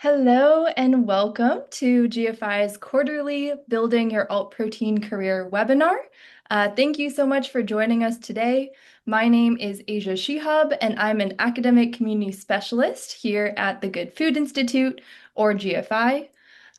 Hello and welcome to GFI's quarterly Building Your Alt Protein Career webinar. Thank you so much for joining us today. My name is Asia Sheehab, and I'm an academic community specialist here at the Good Food Institute, or GFI.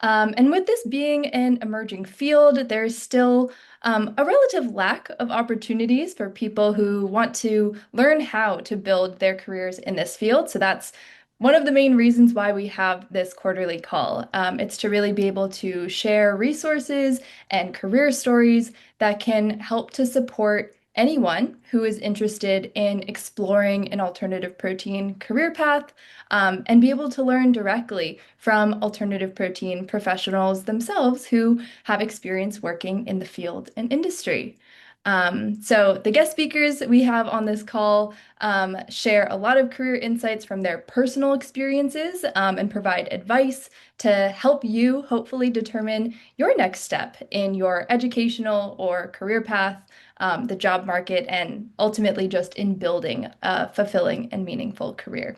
And with this being an emerging field, there's still a relative lack of opportunities for people who want to learn how to build their careers in this field. So that's one of the main reasons why we have this quarterly call. It's to really be able to share resources and career stories that can help to support anyone who is interested in exploring an alternative protein career path, and be able to learn directly from alternative protein professionals themselves who have experience working in the field and industry. So the guest speakers we have on this call share a lot of career insights from their personal experiences, and provide advice to help you hopefully determine your next step in your educational or career path, the job market, and ultimately just in building a fulfilling and meaningful career.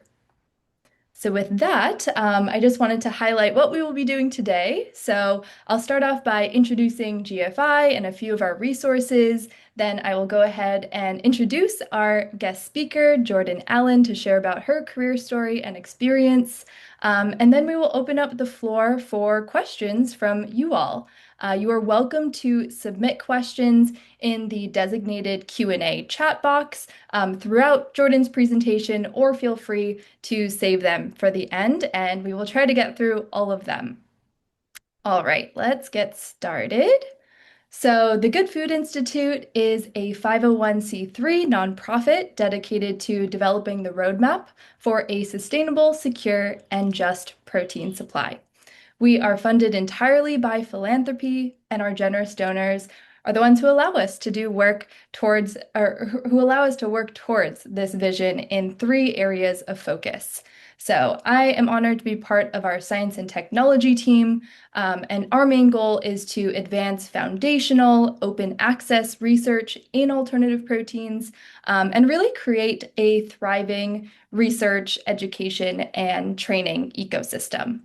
So with that, I just wanted to highlight what we will be doing today. So I'll start off by introducing GFI and a few of our resources. Then I will go ahead and introduce our guest speaker, Jordan Allen, to share about her career story and experience. And then we will open up the floor for questions from you all. You are welcome to submit questions in the designated Q&A chat box throughout Jordan's presentation, or feel free to save them for the end, and we will try to get through all of them. All right, let's get started. So, the Good Food Institute is a 501(c)(3) nonprofit dedicated to developing the roadmap for a sustainable, secure, and just protein supply. We are funded entirely by philanthropy, and our generous donors are the ones who allow us to do work towards, or who allow us to work towards this vision in three areas of focus. So I am honored to be part of our science and technology team, and our main goal is to advance foundational open access research in alternative proteins, and really create a thriving research, education, and training ecosystem.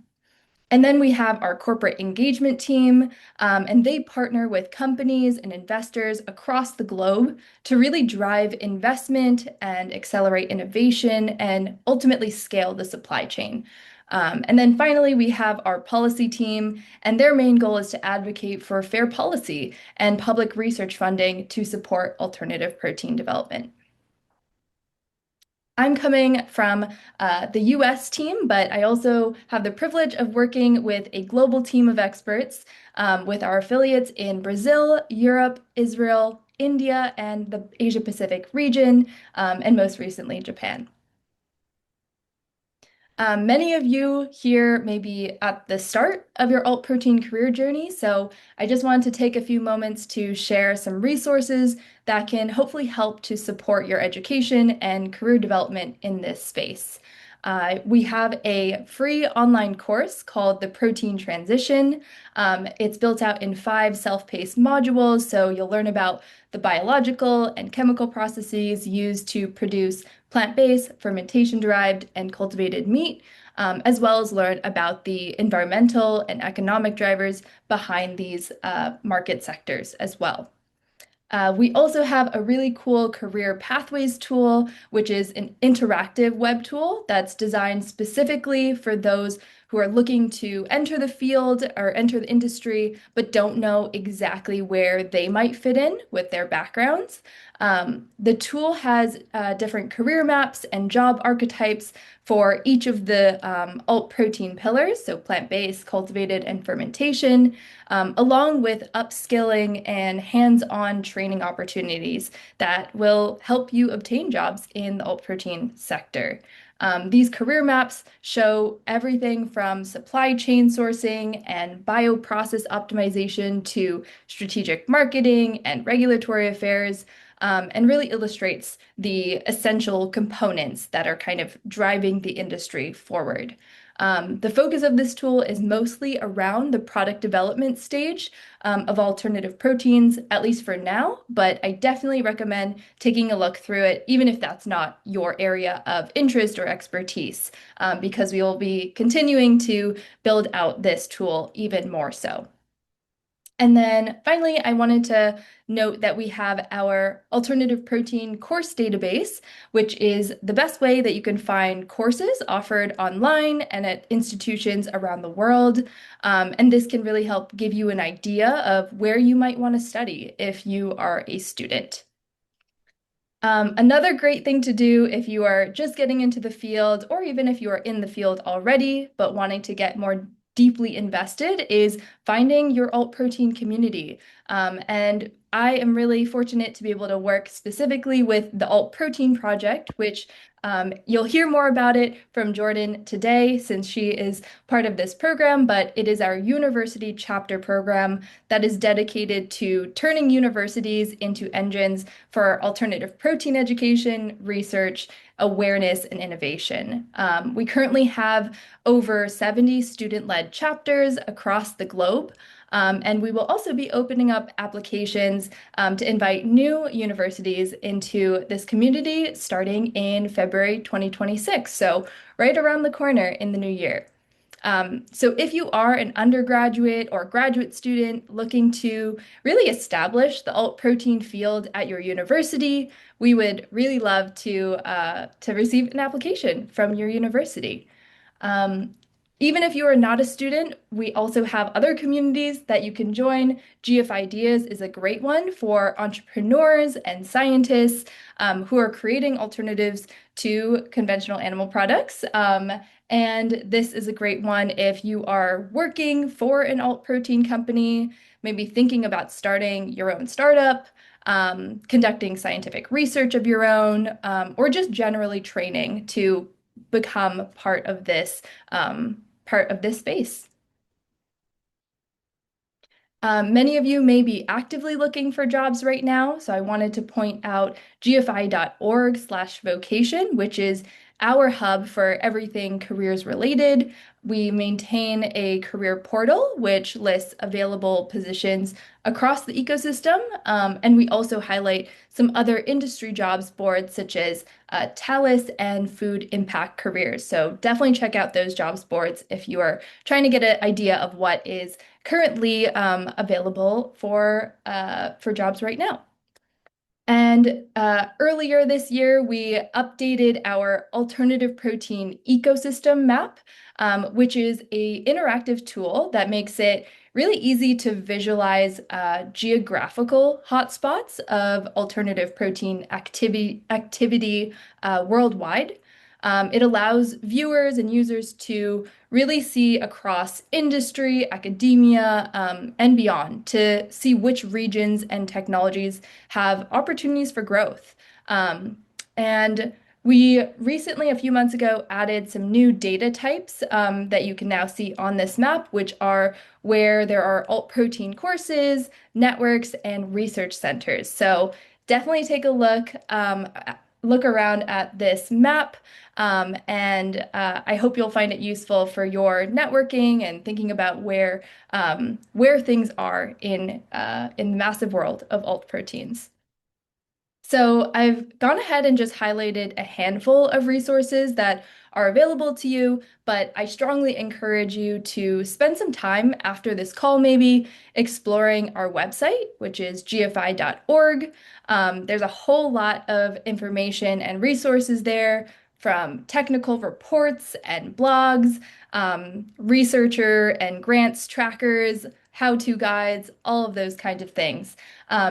And then we have our corporate engagement team, and they partner with companies and investors across the globe to really drive investment and accelerate innovation and ultimately scale the supply chain. And then finally, we have our policy team, and their main goal is to advocate for fair policy and public research funding to support alternative protein development. I'm coming from the US team, but I also have the privilege of working with a global team of experts, with our affiliates in Brazil, Europe, Israel, India, and the Asia Pacific region, and most recently, Japan. Many of you here may be at the start of your alt protein career journey, so I just wanted to take a few moments to share some resources that can hopefully help to support your education and career development in this space. We have a free online course called The Protein Transition. It's built out in 5 self-paced modules, so you'll learn about the biological and chemical processes used to produce plant-based, fermentation-derived, and cultivated meat, as well as learn about the environmental and economic drivers behind these market sectors as well. We also have a really cool career pathways tool, which is an interactive web tool that's designed specifically for those who are looking to enter the field or enter the industry, but don't know exactly where they might fit in with their backgrounds. The tool has different career maps and job archetypes for each of the alt protein pillars, so plant-based, cultivated, and fermentation, along with upskilling and hands-on training opportunities that will help you obtain jobs in the alt protein sector. These career maps show everything from supply chain sourcing and bioprocess optimization to strategic marketing and regulatory affairs, and really illustrates the essential components that are kind of driving the industry forward. The focus of this tool is mostly around the product development stage of alternative proteins, at least for now, but I definitely recommend taking a look through it, even if that's not your area of interest or expertise, because we will be continuing to build out this tool even more so. And then finally, I wanted to note that we have our alternative protein course database, which is the best way that you can find courses offered online and at institutions around the world. And this can really help give you an idea of where you might want to study if you are a student. Another great thing to do if you are just getting into the field, or even if you are in the field already but wanting to get more deeply invested, is finding your alt protein community. And I am really fortunate to be able to work specifically with the Alt Protein Project, which you'll hear more about it from Jordan today since she is part of this program, but it is our university chapter program that is dedicated to turning universities into engines for alternative protein education, research, awareness, and innovation. We currently have over 70 student-led chapters across the globe. And we will also be opening up applications to invite new universities into this community starting in February 2026. So right around the corner in the new year. So if you are an undergraduate or graduate student looking to really establish the alt protein field at your university, we would really love to receive an application from your university. Um, Even if you are not a student, we also have other communities that you can join. GF Ideas is a great one for entrepreneurs and scientists who are creating alternatives to conventional animal products. And this is a great one if you are working for an alt protein company, maybe thinking about starting your own startup, conducting scientific research of your own, or just generally training to become part of this space. Many of you may be actively looking for jobs right now, so I wanted to point out gfi.org/vocation, which is our hub for everything careers related. We maintain a career portal which lists available positions across the ecosystem, and we also highlight some other industry jobs boards such as Talus and Food Impact Careers. So definitely check out those jobs boards if you are trying to get an idea of what is currently available for jobs right now. And earlier this year, we updated our alternative protein ecosystem map, which is an interactive tool that makes it really easy to visualize geographical hotspots of alternative protein activity worldwide. It allows viewers and users to really see across industry, academia, and beyond to see which regions and technologies have opportunities for growth. And we recently, a few months ago, added some new data types that you can now see on this map, which are where there are alt protein courses, networks, and research centers. So definitely take a look around at this map. And I hope you'll find it useful for your networking and thinking about where things are in the massive world of alt proteins. So I've gone ahead and just highlighted a handful of resources that are available to you, but I strongly encourage you to spend some time after this call, maybe exploring our website, which is gfi.org. There's a whole lot of information and resources there from technical reports and blogs, researcher and grants trackers, how-to guides, all of those kinds of things.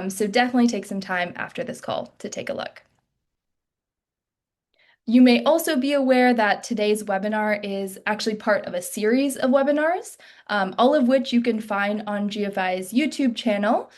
So definitely take some time after this call to take a look. You may also be aware that today's webinar is actually part of a series of webinars, all of which you can find on GFI's YouTube channel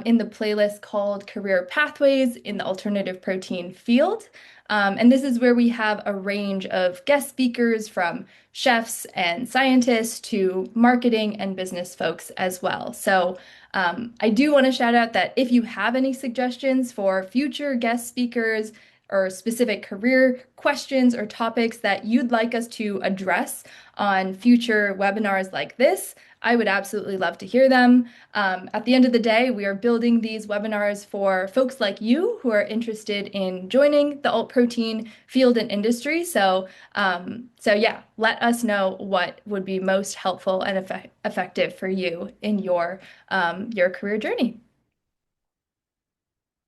in the playlist called Career Pathways in the Alternative Protein Field. And this is where we have a range of guest speakers from chefs and scientists to marketing and business folks as well. So I do want to shout out that if you have any suggestions for future guest speakers or specific career questions or topics that you'd like us to address on future webinars like this, I would absolutely love to hear them. At the end of the day, we are building these webinars for folks like you who are interested in joining the alt protein field and industry. So yeah, let us know what would be most helpful and effective for you in your career journey.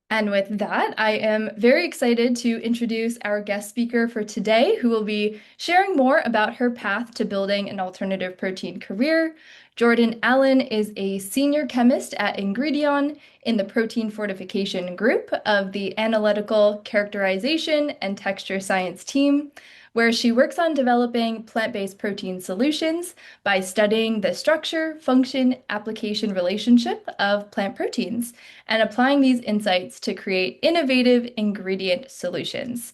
And with that, I am very excited to introduce our guest speaker for today, who will be sharing more about her path to building an alternative protein career. Jordan Allen is a senior chemist at Ingredion in the protein fortification group of the analytical characterization and texture science team, where she works on developing plant-based protein solutions by studying the structure, function, application relationship of plant proteins and applying these insights to create innovative ingredient solutions.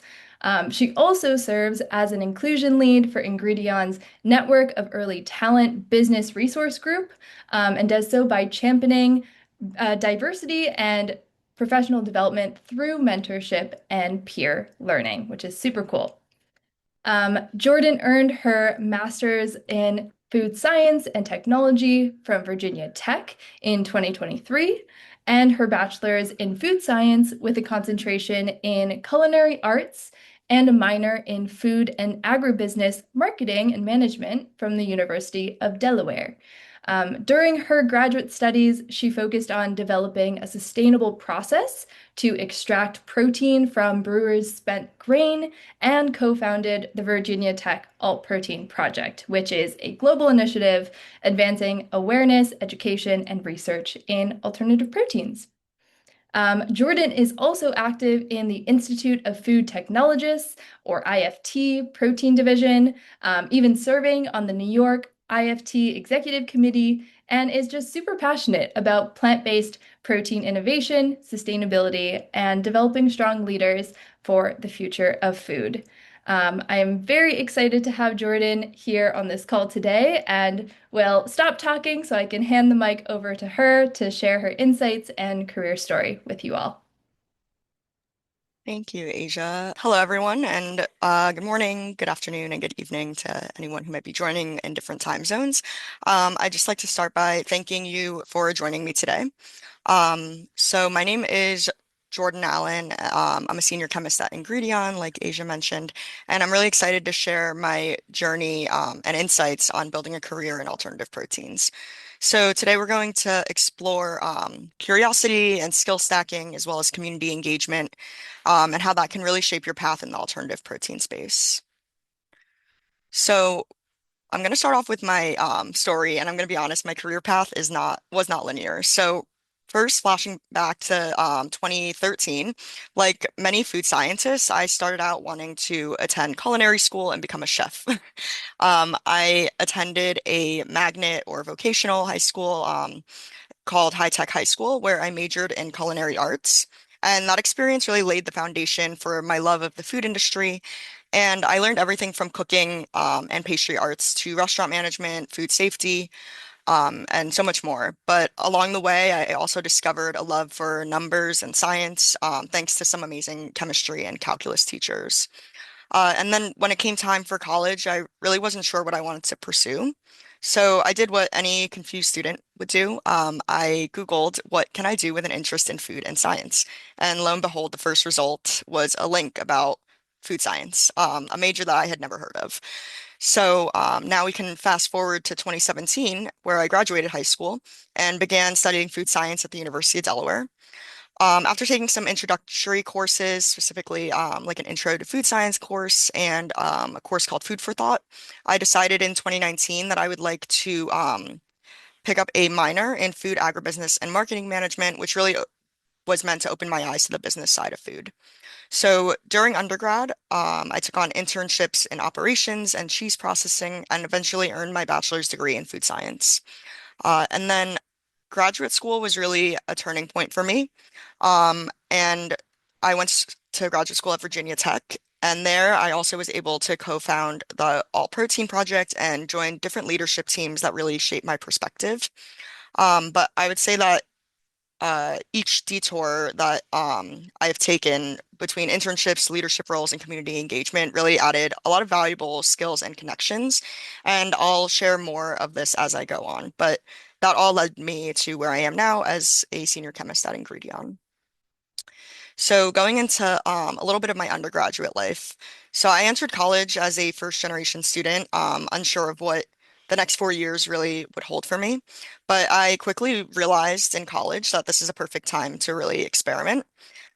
She also serves as an inclusion lead for Ingredion's network of early talent business resource group, and does so by championing diversity and professional development through mentorship and peer learning, which is super cool. Jordan earned her master's in food science and technology from Virginia Tech in 2023 and her bachelor's in food science with a concentration in culinary arts and a minor in food and agribusiness marketing and management from the University of Delaware. During her graduate studies, she focused on developing a sustainable process to extract protein from brewers' spent grain and co-founded the Virginia Tech Alt Protein Project, which is a global initiative advancing awareness, education, and research in alternative proteins. Jordan is also active in the Institute of Food Technologists, or IFT, protein division, even serving on the New York IFT Executive Committee, and is just super passionate about plant-based protein innovation, sustainability, and developing strong leaders for the future of food. I am very excited to have Jordan here on this call today, and will stop talking so I can hand the mic over to her to share her insights and career story with you all. Thank you, Asia. Hello, everyone, and good morning, good afternoon, and good evening to anyone who might be joining in different time zones. I'd just like to start by thanking you for joining me today. So my name is Jordan Allen. I'm a senior chemist at Ingredion, like Asia mentioned, and I'm really excited to share my journey and insights on building a career in alternative proteins. So today we're going to explore curiosity and skill stacking, as well as community engagement, and how that can really shape your path in the alternative protein space. So I'm going to start off with my story, and I'm going to be honest, my career path was not linear. So first, flashing back to 2013, like many food scientists, I started out wanting to attend culinary school and become a chef. I attended a magnet or vocational high school called High Tech High School, where I majored in culinary arts. And that experience really laid the foundation for my love of the food industry. And I learned everything from cooking and pastry arts to restaurant management, food safety, and so much more. But along the way, I also discovered a love for numbers and science, thanks to some amazing chemistry and calculus teachers. And then when it came time for college, I really wasn't sure what I wanted to pursue. So I did what any confused student would do. I Googled what can I do with an interest in food and science. And lo and behold, the first result was a link about food science, a major that I had never heard of. So now we can fast forward to 2017, where I graduated high school and began studying food science at the University of Delaware. After taking some introductory courses, specifically like an intro to food science course and a course called Food for Thought, I decided in 2019 that I would like to pick up a minor in food, agribusiness, and marketing management, which really was meant to open my eyes to the business side of food. So during undergrad, I took on internships in operations and cheese processing and eventually earned my bachelor's degree in food science. And then graduate school was really a turning point for me. And I went to graduate school at Virginia Tech. And there, I also was able to co-found the Alt Protein Project and join different leadership teams that really shaped my perspective. But I would say that each detour that I've taken between internships, leadership roles, and community engagement really added a lot of valuable skills and connections. And I'll share more of this as I go on. But that all led me to where I am now as a senior chemist at Ingredion. So going into a little bit of my undergraduate life. So I entered college as a first generation student, unsure of what the next 4 years really would hold for me. But I quickly realized in college that this is a perfect time to really experiment.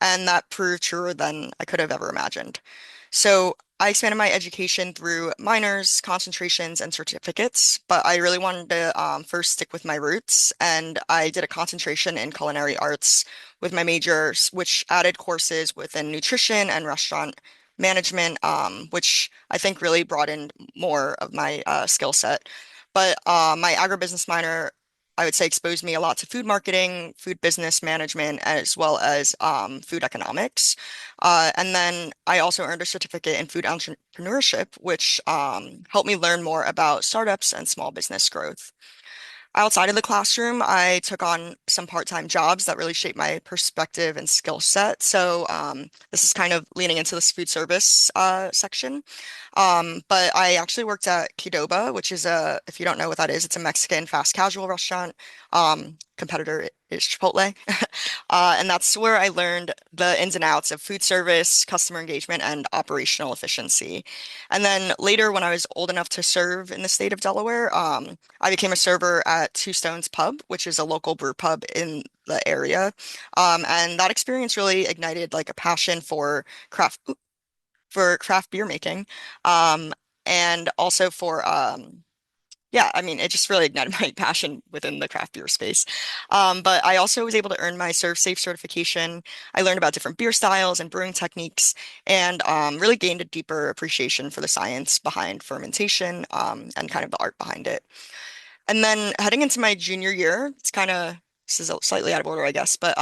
And that proved truer than I could have ever imagined. So I expanded my education through minors, concentrations, and certificates, but I really wanted to first stick with my roots, and I did a concentration in culinary arts with my majors, which added courses within nutrition and restaurant management, which I think really broadened more of my skill set. But my agribusiness minor, I would say, exposed me a lot to food marketing, food business management, as well as food economics. And then I also earned a certificate in food entrepreneurship, which helped me learn more about startups and small business growth. Outside of the classroom, I took on some part-time jobs that really shaped my perspective and skill set. So this is kind of leaning into this food service section. But I actually worked at Qdoba, which is if you don't know what that is, it's a Mexican fast casual restaurant. Competitor is Chipotle. And that's where I learned the ins and outs of food service, customer engagement, and operational efficiency. And then later, when I was old enough to serve in the state of Delaware, I became a server at Two Stones Pub, which is a local brew pub in the area. And that experience really ignited like a passion for craft beer making, um, and also for yeah, I mean, it just really ignited my passion within the craft beer space. But I also was able to earn my Serve Safe certification. I learned about different beer styles and brewing techniques, and really gained a deeper appreciation for the science behind fermentation, and kind of the art behind it. And then heading into my junior year, it's kind of this is slightly out of order, I guess, but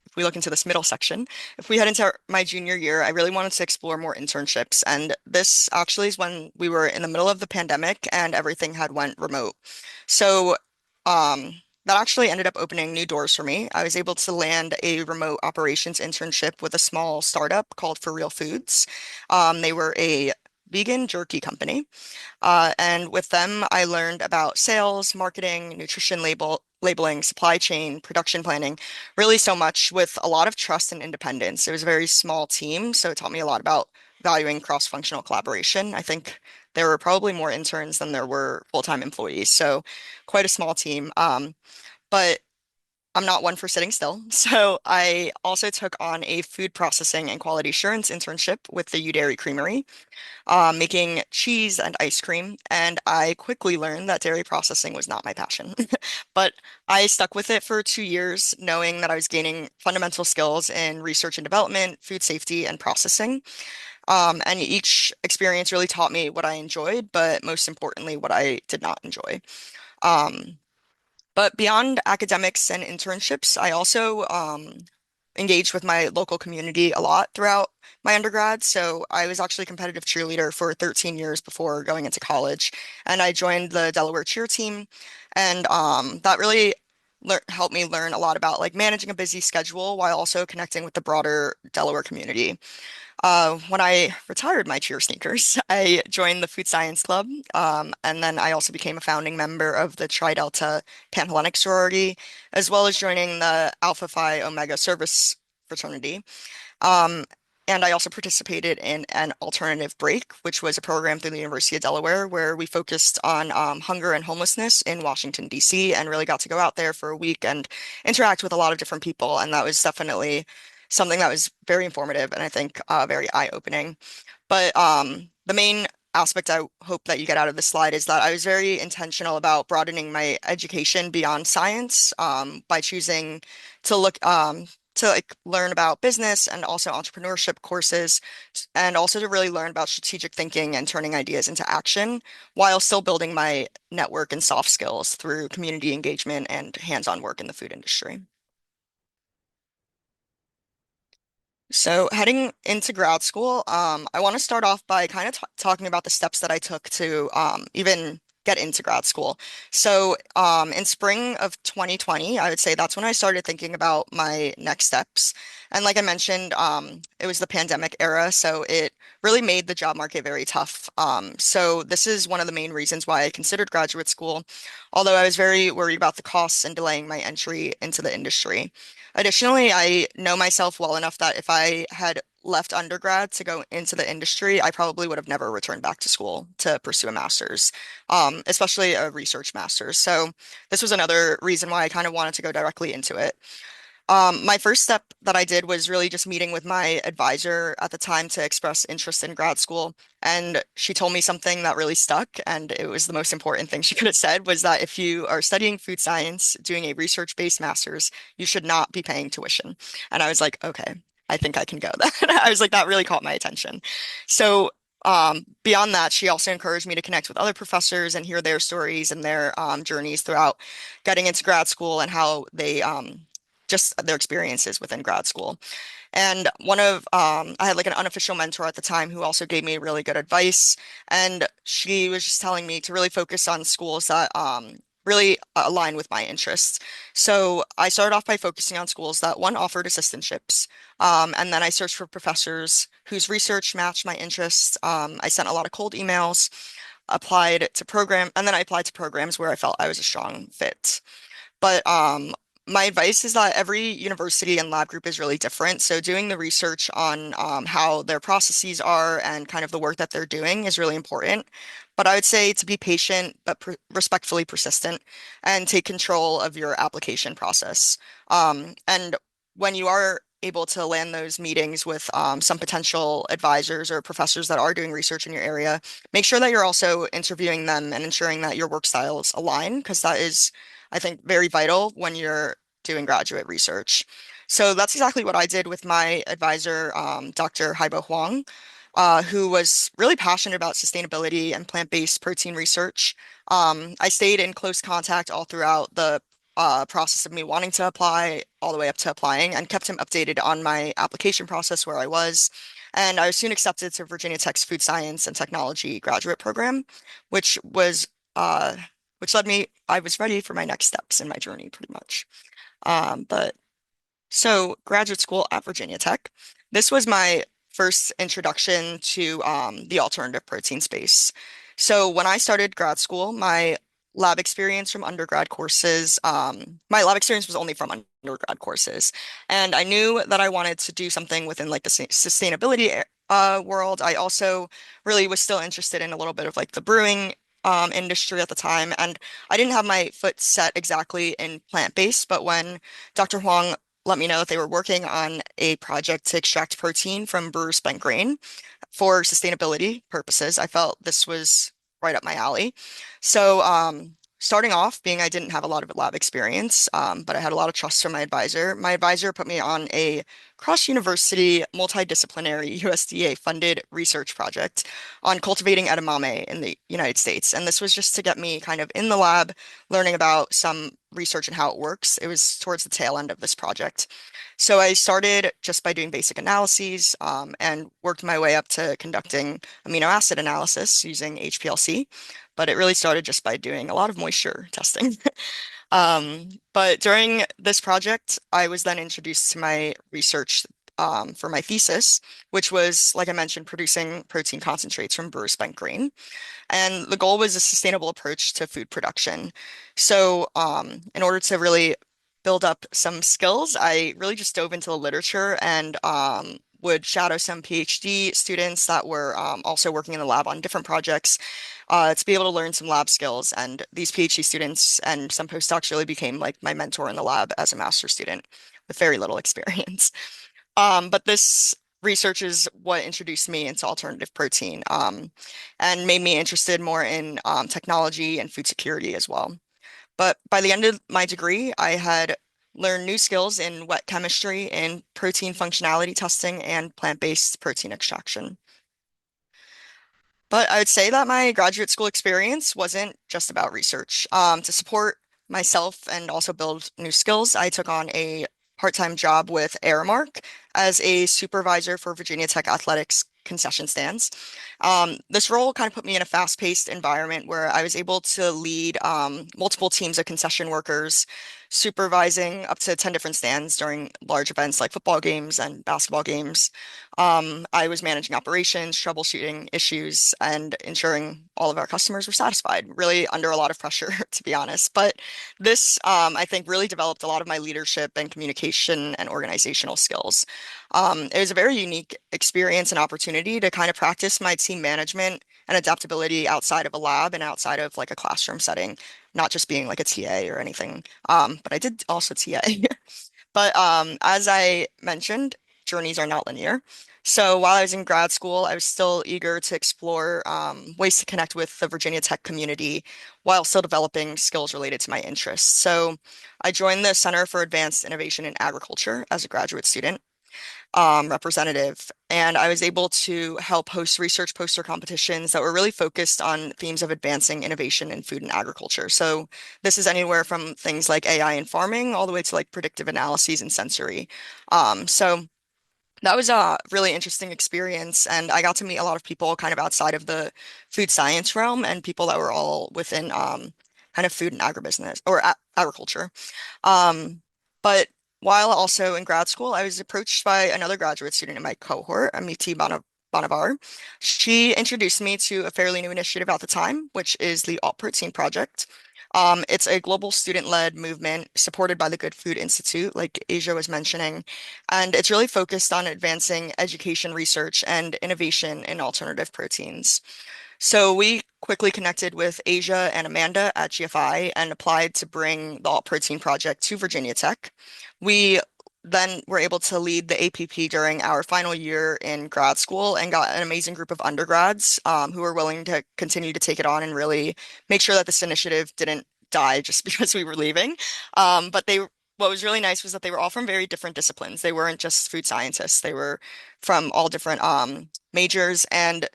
if we look into this middle section, if we head into my junior year, I really wanted to explore more internships. And this actually is when we were in the middle of the pandemic and everything had went remote. So that actually ended up opening new doors for me. I was able to land a remote operations internship with a small startup called For Real Foods. They were a vegan jerky company. And with them, I learned about sales, marketing, nutrition labeling, supply chain, production planning, really so much with a lot of trust and independence. It was a very small team, so it taught me a lot about valuing cross-functional collaboration. I think there were probably more interns than there were full-time employees, so quite a small team. But I'm not one for sitting still. So I also took on a food processing and quality assurance internship with the U Dairy Creamery, making cheese and ice cream. And I quickly learned that dairy processing was not my passion. But I stuck with it for 2 years, knowing that I was gaining fundamental skills in research and development, food safety, and processing. And each experience really taught me what I enjoyed, but most importantly, what I did not enjoy. Um, but beyond academics and internships, I also engaged with my local community a lot throughout my undergrad. So I was actually a competitive cheerleader for 13 years before going into college, and I joined the Delaware cheer team, and that really helped me learn a lot about like managing a busy schedule while also connecting with the broader Delaware community. When I retired my cheer sneakers, I joined the Food Science Club, and then I also became a founding member of the Tri Delta Panhellenic sorority, as well as joining the Alpha Phi Omega Service fraternity. Um, and I also participated in an alternative break, which was a program through the University of Delaware where we focused on hunger and homelessness in Washington, D.C., and really got to go out there for a week and interact with a lot of different people. And that was definitely something that was very informative and I think very eye-opening. But the main aspect I hope that you get out of this slide is that I was very intentional about broadening my education beyond science by choosing to look to like learn about business and also entrepreneurship courses, and also to really learn about strategic thinking and turning ideas into action while still building my network and soft skills through community engagement and hands-on work in the food industry. So, heading into grad school, I want to start off by kind of t talking about the steps that I took to even get into grad school. So, in spring of 2020, I would say that's when I started thinking about my next steps. And like I mentioned, it was the pandemic era, so it really made the job market very tough. So, this is one of the main reasons why I considered graduate school, although I was very worried about the costs and delaying my entry into the industry. Additionally, I know myself well enough that if I had left undergrad to go into the industry, I probably would have never returned back to school to pursue a master's, especially a research master's. So this was another reason why I kind of wanted to go directly into it. My first step that I did was really just meeting with my advisor at the time to express interest in grad school. And she told me something that really stuck, and it was the most important thing she could have said was that if you are studying food science, doing a research-based master's, you should not be paying tuition. And I was like, okay, I think I can go. That I was like, that really caught my attention. So beyond that, she also encouraged me to connect with other professors and hear their stories and their journeys throughout getting into grad school and how they just their experiences within grad school. And I had like an unofficial mentor at the time who also gave me really good advice. And she was just telling me to really focus on schools that really align with my interests. So I started off by focusing on schools that one offered assistantships. And then I searched for professors whose research matched my interests. I sent a lot of cold emails, and then I applied to programs where I felt I was a strong fit. But my advice is that every university and lab group is really different. So doing the research on how their processes are and kind of the work that they're doing is really important. But I would say to be patient but respectfully persistent and take control of your application process. And when you are able to land those meetings with some potential advisors or professors that are doing research in your area, make sure that you're also interviewing them and ensuring that your work styles align, because that is I think, very vital when you're doing graduate research. So that's exactly what I did with my advisor, Dr. Haibo Huang, who was really passionate about sustainability and plant-based protein research. I stayed in close contact all throughout the process of me wanting to apply, all the way up to applying, and kept him updated on my application process where I was. And I was soon accepted to Virginia Tech's Food Science and Technology graduate program, which was uh, I was ready for my next steps in my journey pretty much. But so graduate school at Virginia Tech, this was my first introduction to the alternative protein space. So when I started grad school, my lab experience was only from undergrad courses. And I knew that I wanted to do something within like the sustainability world. I also really was still interested in a little bit of like the brewing industry at the time. And I didn't have my foot set exactly in plant-based, but when Dr. Huang let me know that they were working on a project to extract protein from brewer spent grain for sustainability purposes. I felt this was right up my alley. So, starting off, being I didn't have a lot of lab experience, but I had a lot of trust from my advisor. My advisor put me on a cross-university, multidisciplinary USDA-funded research project on cultivating edamame in the United States. And this was just to get me kind of in the lab, learning about some research and how it works. It was towards the tail end of this project. So I started just by doing basic analyses and worked my way up to conducting amino acid analysis using HPLC. But it really started just by doing a lot of moisture testing. But during this project, I was then introduced to my research for my thesis, which was, like I mentioned, producing protein concentrates from brewer spent grain. And the goal was a sustainable approach to food production. So, in order to really build up some skills, I really just dove into the literature and would shadow some PhD students that were also working in the lab on different projects to be able to learn some lab skills. And these PhD students and some postdocs really became like my mentor in the lab as a master's student with very little experience. But this research is what introduced me into alternative protein, and made me interested more in technology and food security as well. But by the end of my degree, I had learned new skills in wet chemistry, in protein functionality testing, and plant-based protein extraction. But I would say that my graduate school experience wasn't just about research. To support myself and also build new skills, I took on a part-time job with Aramark as a supervisor for Virginia Tech Athletics concession stands. This role kind of put me in a fast-paced environment where I was able to lead multiple teams of concession workers, supervising up to 10 different stands during large events like football games and basketball games. I was managing operations, troubleshooting issues, and ensuring all of our customers were satisfied, really under a lot of pressure, to be honest. But this, I think, really developed a lot of my leadership and communication and organizational skills. It was a very unique experience and opportunity to kind of practice my team management and adaptability outside of a lab and outside of like a classroom setting, not just being like a TA or anything. But I did also TA. But as I mentioned, journeys are not linear. So while I was in grad school, I was still eager to explore ways to connect with the Virginia Tech community while still developing skills related to my interests. So I joined the Center for Advanced Innovation in Agriculture as a graduate student representative, and I was able to help host research poster competitions that were really focused on themes of advancing innovation in food and agriculture. So this is anywhere from things like AI in farming all the way to like predictive analyses and sensory. So that was a really interesting experience, and I got to meet a lot of people kind of outside of the food science realm and people that were all within kind of food and agribusiness or a agriculture. But while also in grad school, I was approached by another graduate student in my cohort, Amiti Banavar. She introduced me to a fairly new initiative at the time, which is the Alt Protein Project. It's a global student-led movement supported by the Good Food Institute, like Asia was mentioning, and it's really focused on advancing education research and innovation in alternative proteins. So we quickly connected with Asia and Amanda at GFI and applied to bring the Alt Protein Project to Virginia Tech. We then were able to lead the APP during our final year in grad school and got an amazing group of undergrads who were willing to continue to take it on and really make sure that this initiative didn't die just because we were leaving. But what was really nice was that they were all from very different disciplines. They weren't just food scientists. They were from all different majors, and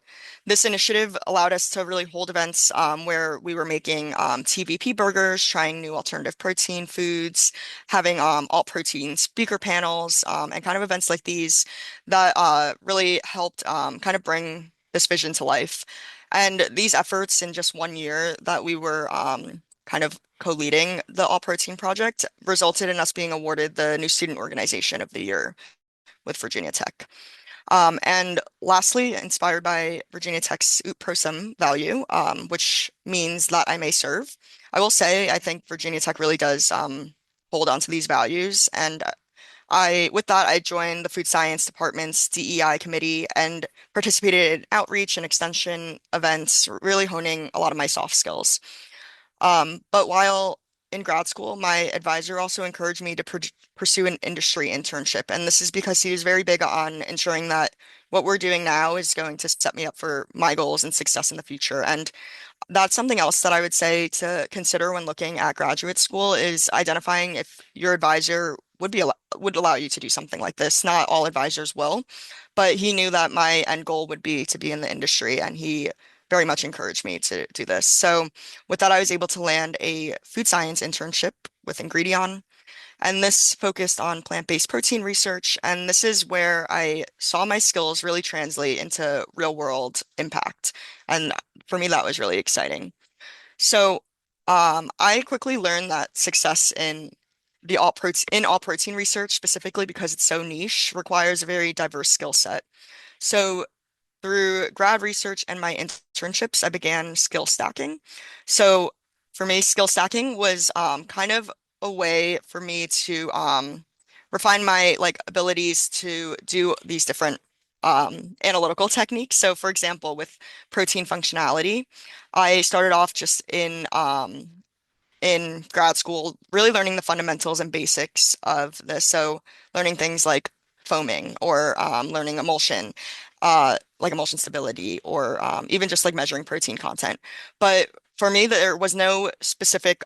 this initiative allowed us to really hold events where we were making TVP burgers, trying new alternative protein foods, having alt protein speaker panels, and kind of events like these that really helped kind of bring this vision to life. And these efforts in just 1 year that we were kind of co-leading the All Protein project resulted in us being awarded the New Student Organization of the Year with Virginia Tech. And lastly, inspired by Virginia Tech's Ut Prosim value, which means that I may serve. I will say, I think Virginia Tech really does hold on to these values. And with that, I joined the Food Science Department's DEI committee and participated in outreach and extension events, really honing a lot of my soft skills. But while in grad school, my advisor also encouraged me to pursue an industry internship. And this is because he was very big on ensuring that what we're doing now is going to set me up for my goals and success in the future. And that's something else that I would say to consider when looking at graduate school is identifying if your advisor would allow you to do something like this. Not all advisors will, but he knew that my end goal would be to be in the industry, and he very much encouraged me to do this. So with that, I was able to land a food science internship with Ingredion, and this focused on plant-based protein research. And this is where I saw my skills really translate into real-world impact. And for me, that was really exciting. So I quickly learned that success in all protein research, specifically because it's so niche, requires a very diverse skill set. So through grad research and my internships, I began skill stacking. So for me, skill stacking was kind of a way for me to refine my like abilities to do these different analytical techniques. So for example, with protein functionality, I started off just in grad school, really learning the fundamentals and basics of this. So learning things like foaming or learning emulsion, like emulsion stability, or even just like measuring protein content. But for me, there was no specific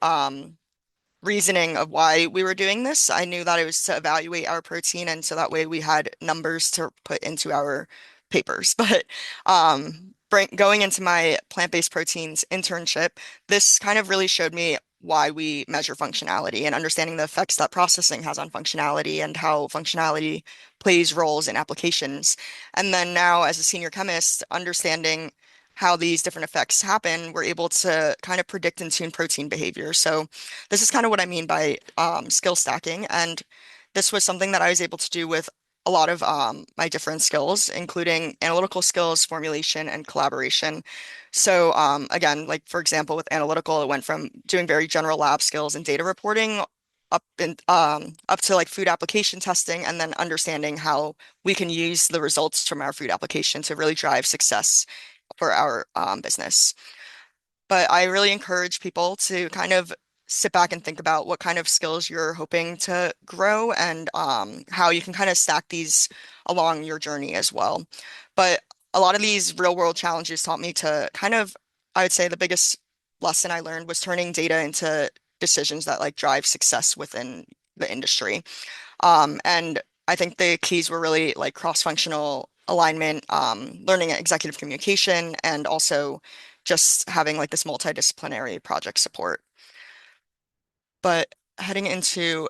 reasoning of why we were doing this. I knew that it was to evaluate our protein, and so that way we had numbers to put into our papers. But going into my plant-based proteins internship, this kind of really showed me why we measure functionality and understanding the effects that processing has on functionality and how functionality plays roles in applications. And then now, as a senior chemist, understanding how these different effects happen, we're able to kind of predict and tune protein behavior. So this is kind of what I mean by skill stacking. And this was something that I was able to do with a lot of my different skills, including analytical skills, formulation, and collaboration. So again, like for example, with analytical, it went from doing very general lab skills and data reporting up to like food application testing, and then understanding how we can use the results from our food application to really drive success for our business. But I really encourage people to kind of sit back and think about what kind of skills you're hoping to grow and how you can kind of stack these along your journey as well. But a lot of these real world challenges taught me to kind of, I would say the biggest lesson I learned was turning data into decisions that like drive success within the industry. And I think the keys were really like cross-functional alignment, learning executive communication, and also just having like this multidisciplinary project support. But heading into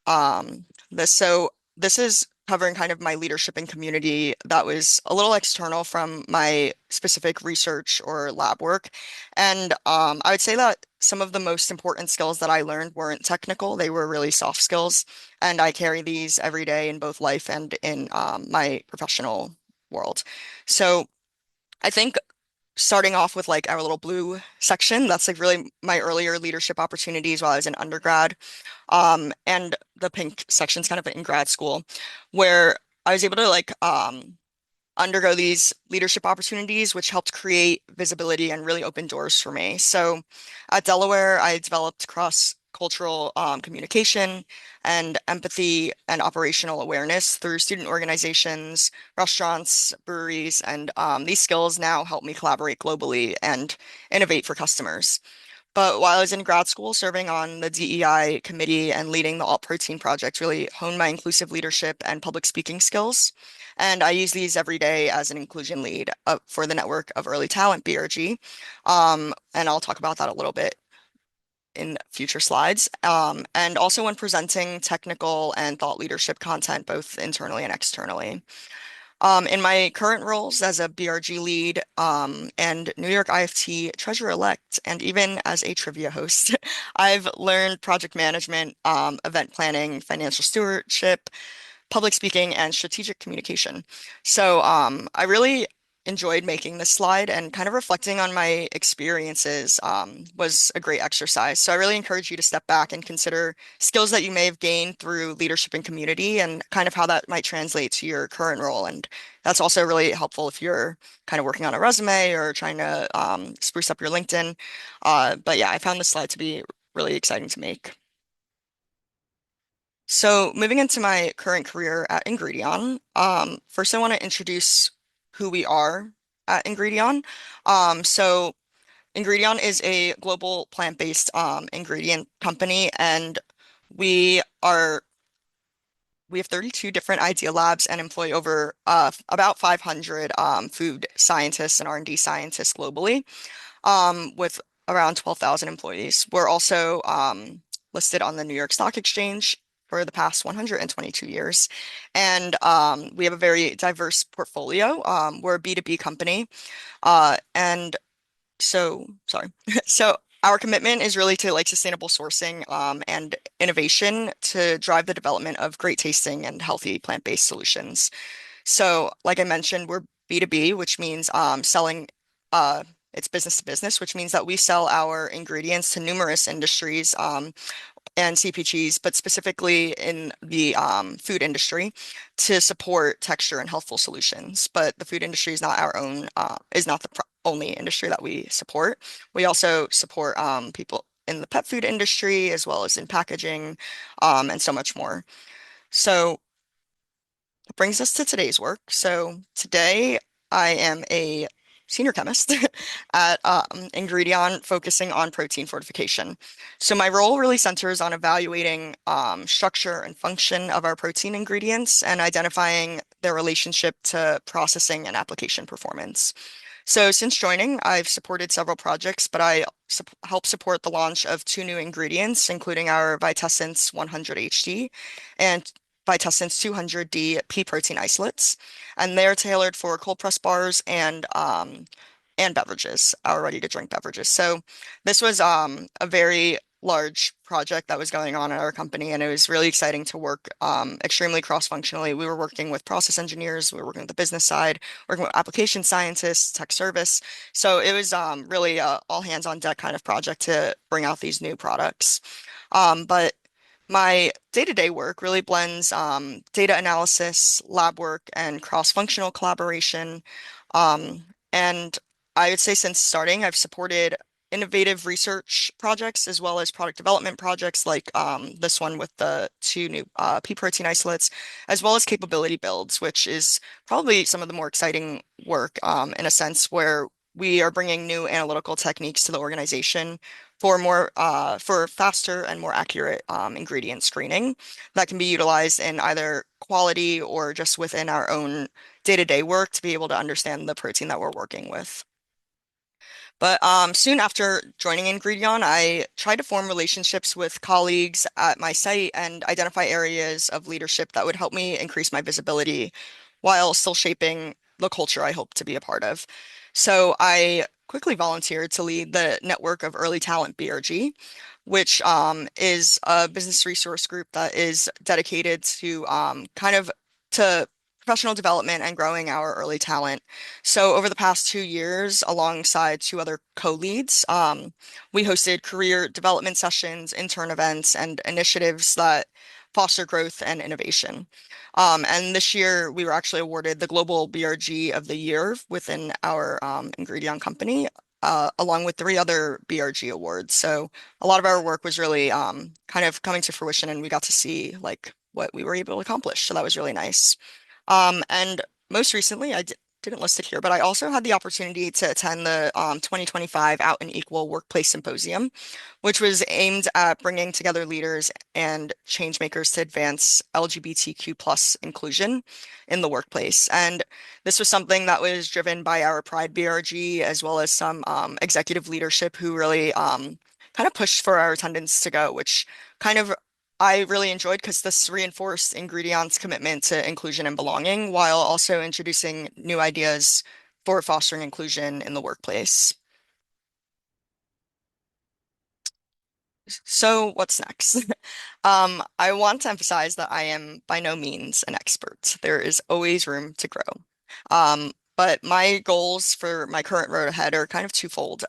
so this is covering kind of my leadership and community that was a little external from my specific research or lab work. And I would say that some of the most important skills that I learned weren't technical, they were really soft skills. And I carry these every day in both life and in my professional world. So I think starting off with like our little blue section, that's like really my earlier leadership opportunities while I was in undergrad. And the pink section's kind of in grad school, where I was able to like undergo these leadership opportunities, which helped create visibility and really open doors for me. So at Delaware, I developed cross-cultural communication and empathy and operational awareness through student organizations, restaurants, breweries, and these skills now help me collaborate globally and innovate for customers. But while I was in grad school, serving on the DEI committee and leading the Alt Protein project really honed my inclusive leadership and public speaking skills. And I use these every day as an inclusion lead for the Network of Early Talent, BRG. And I'll talk about that a little bit in future slides. And also when presenting technical and thought leadership content, both internally and externally. In my current roles as a BRG lead, and New York IFT treasurer-elect, and even as a trivia host, I've learned project management, event planning, financial stewardship, public speaking, and strategic communication. So I really enjoyed making this slide, and kind of reflecting on my experiences was a great exercise. So I really encourage you to step back and consider skills that you may have gained through leadership and community and kind of how that might translate to your current role. And that's also really helpful if you're kind of working on a resume or trying to spruce up your LinkedIn. But yeah, I found this slide to be really exciting to make. So moving into my current career at Ingredion, first I want to introduce who we are at Ingredion. So Ingredion is a global plant-based ingredient company, and we are we have 32 different idea labs and employ over about 500 food scientists and R&D scientists globally, with around 12,000 employees. We're also listed on the New York Stock Exchange for the past 122 years. And we have a very diverse portfolio. We're a B2B company. And so, sorry. So our commitment is really to like sustainable sourcing and innovation to drive the development of great tasting and healthy plant-based solutions. So, like I mentioned, we're B2B, which means selling it's business to business, which means that we sell our ingredients to numerous industries and CPGs, but specifically in the food industry to support texture and healthful solutions. But the food industry is not our own, is not the only industry that we support. We also support people in the pet food industry as well as in packaging and so much more. So that brings us to today's work. So today I am a senior chemist at Ingredion, focusing on protein fortification. So my role really centers on evaluating structure and function of our protein ingredients and identifying their relationship to processing and application performance. So since joining, I've supported several projects, but I helped support the launch of two new ingredients, including our Vitessence 100 HD and Vitessence 200 D pea protein isolates. And they're tailored for cold press bars and beverages, our ready to drink beverages. So this was a very large project that was going on at our company, and it was really exciting to work extremely cross-functionally. We were working with process engineers, we were working with the business side, working with application scientists, tech service. So it was really a all hands on deck kind of project to bring out these new products. But my day-to-day work really blends data analysis, lab work, and cross-functional collaboration. And I would say since starting, I've supported innovative research projects as well as product development projects like this one with the two new pea protein isolates, as well as capability builds, which is probably some of the more exciting work in a sense where we are bringing new analytical techniques to the organization for faster and more accurate ingredient screening that can be utilized in either quality or just within our own day-to-day work to be able to understand the protein that we're working with. But soon after joining Ingredion, I tried to form relationships with colleagues at my site and identify areas of leadership that would help me increase my visibility while still shaping the culture I hope to be a part of. So I quickly volunteered to lead the network of early talent BRG, which is a business resource group that is dedicated to kind of to professional development and growing our early talent. So over the past 2 years, alongside two other co-leads, we hosted career development sessions, intern events, and initiatives that foster growth and innovation. And this year, we were actually awarded the Global BRG of the Year within our Ingredion company, along with three other BRG awards. So a lot of our work was really kind of coming to fruition, and we got to see like what we were able to accomplish. So that was really nice. And most recently, didn't list it here, but I also had the opportunity to attend the 2025 Out and Equal Workplace Symposium, which was aimed at bringing together leaders and change makers to advance LGBTQ plus inclusion in the workplace. And this was something that was driven by our Pride BRG as well as some executive leadership who really kind of pushed for our attendance to go, which kind of I really enjoyed because this reinforced Ingredion's commitment to inclusion and belonging while also introducing new ideas for fostering inclusion in the workplace. So, what's next? I want to emphasize that I am by no means an expert. There is always room to grow. But my goals for my current road ahead are kind of twofold.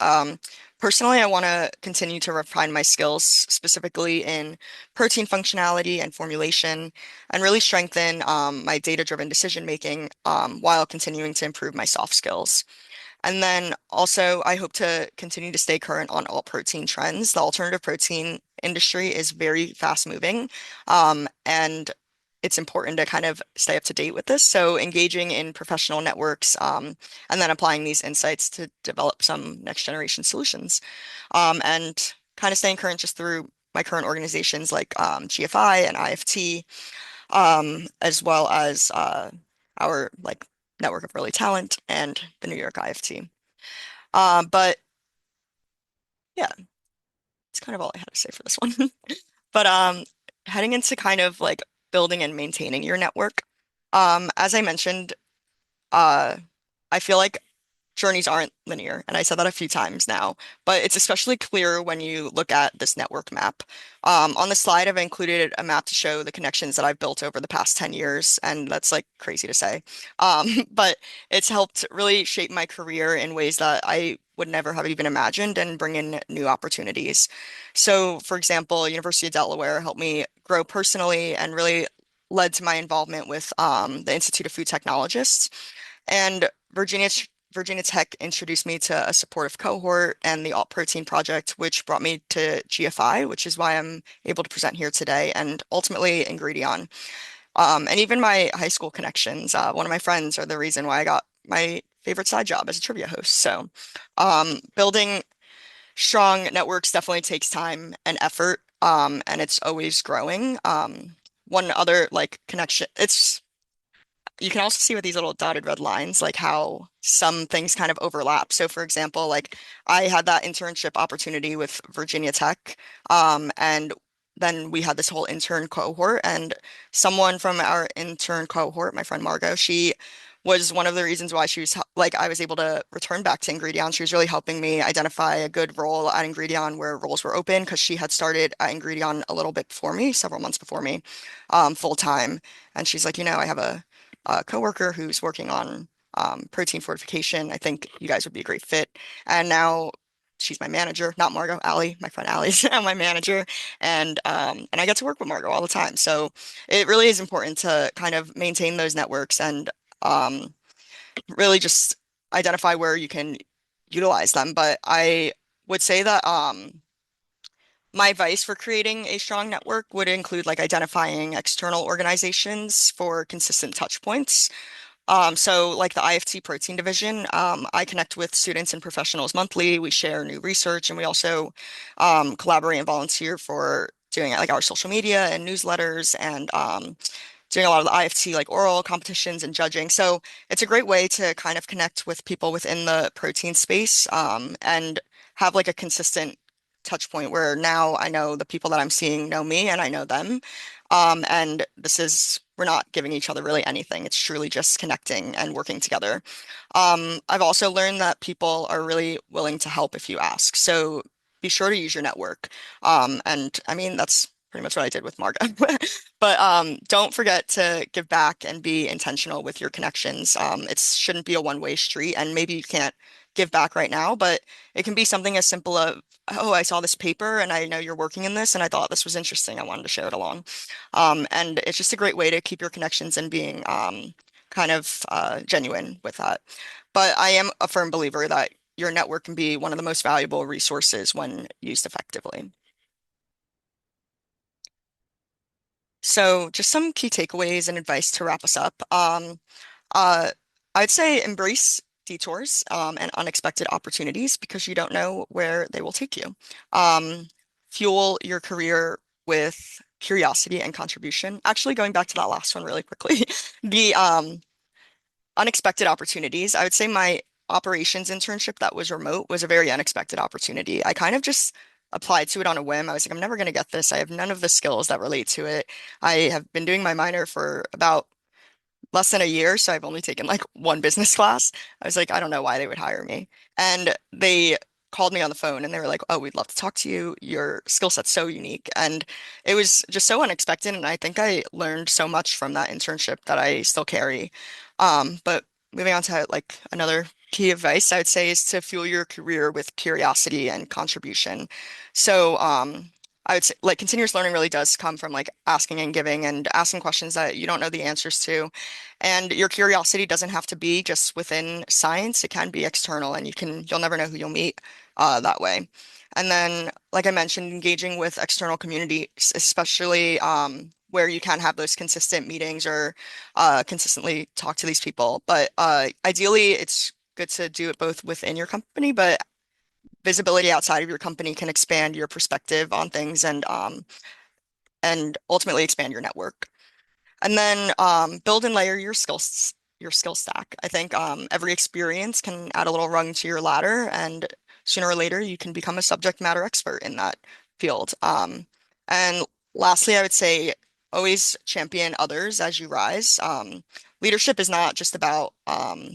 Personally, I want to continue to refine my skills, specifically in protein functionality and formulation, and really strengthen my data-driven decision making while continuing to improve my soft skills. And then also, I hope to continue to stay current on all protein trends. The alternative protein industry is very fast moving, and it's important to kind of stay up to date with this. So, engaging in professional networks, and then applying these insights to develop some next generation solutions, and kind of staying current just through my current organizations like GFI and IFT, as well as our like network of early talent and the New York IFT. But yeah, it's kind of all I had to say for this one. But heading into kind of like building and maintaining your network, as I mentioned, uh, I feel like journeys aren't linear, and I said that a few times now, but it's especially clear when you look at this network map. On the slide, I've included a map to show the connections that I've built over the past 10 years, and that's like crazy to say. But it's helped really shape my career in ways that I would never have even imagined and bring in new opportunities. So, for example, University of Delaware helped me grow personally and really led to my involvement with the Institute of Food Technologists. And Virginia Tech introduced me to a supportive cohort and the Alt Protein Project, which brought me to GFI, which is why I'm able to present here today, and ultimately Ingredion. And even my high school connections, one of my friends are the reason why I got my favorite side job as a trivia host. So, building strong networks definitely takes time and effort, and it's always growing. One other like connection, it's you can also see with these little dotted red lines, like how some things kind of overlap. So for example, like I had that internship opportunity with Virginia Tech, and then we had this whole intern cohort, and someone from our intern cohort, my friend Margot, she was one of the reasons why she was like I was able to return back to Ingredion. She was really helping me identify a good role at Ingredion where roles were open because she had started at Ingredion a little bit before me, several months before me, full time. And she's like, I have a coworker who's working on protein fortification. I think you guys would be a great fit. And now she's my manager, not Margot, Allie, my friend Allie's now my manager, and I get to work with Margot all the time. So it really is important to kind of maintain those networks and um, really just identify where you can utilize them. But I would say that my advice for creating a strong network would include like identifying external organizations for consistent touch points. So like the IFT protein division, I connect with students and professionals monthly. We share new research and we also collaborate and volunteer for doing like our social media and newsletters and doing a lot of the IFT like oral competitions and judging. So it's a great way to kind of connect with people within the protein space and have like a consistent touch point where now I know the people that I'm seeing know me and I know them. And this is, we're not giving each other really anything. It's truly just connecting and working together. I've also learned that people are really willing to help if you ask. So be sure to use your network. And I mean, that's pretty much what I did with Marga. But don't forget to give back and be intentional with your connections. It shouldn't be a one-way street, and maybe you can't give back right now, but it can be something as simple as, oh, I saw this paper and I know you're working in this, and I thought this was interesting. I wanted to share it along. And it's just a great way to keep your connections and being kind of genuine with that. But I am a firm believer that your network can be one of the most valuable resources when used effectively. So, just some key takeaways and advice to wrap us up. Uh, I'd say embrace detours and unexpected opportunities because you don't know where they will take you. Um, Fuel your career with curiosity and contribution. Actually, going back to that last one really quickly, the unexpected opportunities. I would say my operations internship that was remote was a very unexpected opportunity. I kind of just applied to it on a whim. I was like, I'm never going to get this. I have none of the skills that relate to it. I have been doing my minor for about less than a year, so I've only taken like one business class. I was like, I don't know why they would hire me. And they called me on the phone and they were like, "Oh, we'd love to talk to you. Your skill set's so unique." And it was just so unexpected. And I think I learned so much from that internship that I still carry. But moving on to like another key advice, I would say is to fuel your career with curiosity and contribution. So, I would say like continuous learning really does come from like asking and giving and asking questions that you don't know the answers to. And your curiosity doesn't have to be just within science. It can be external and you'll never know who you'll meet that way. And then, like I mentioned, engaging with external communities, especially where you can have those consistent meetings or consistently talk to these people. But ideally, it's good to do it both within your company, but visibility outside of your company can expand your perspective on things and ultimately expand your network. And then build and layer your skill stack. I think every experience can add a little rung to your ladder, and sooner or later you can become a subject matter expert in that field. And lastly, I would say always champion others as you rise. Leadership is not just about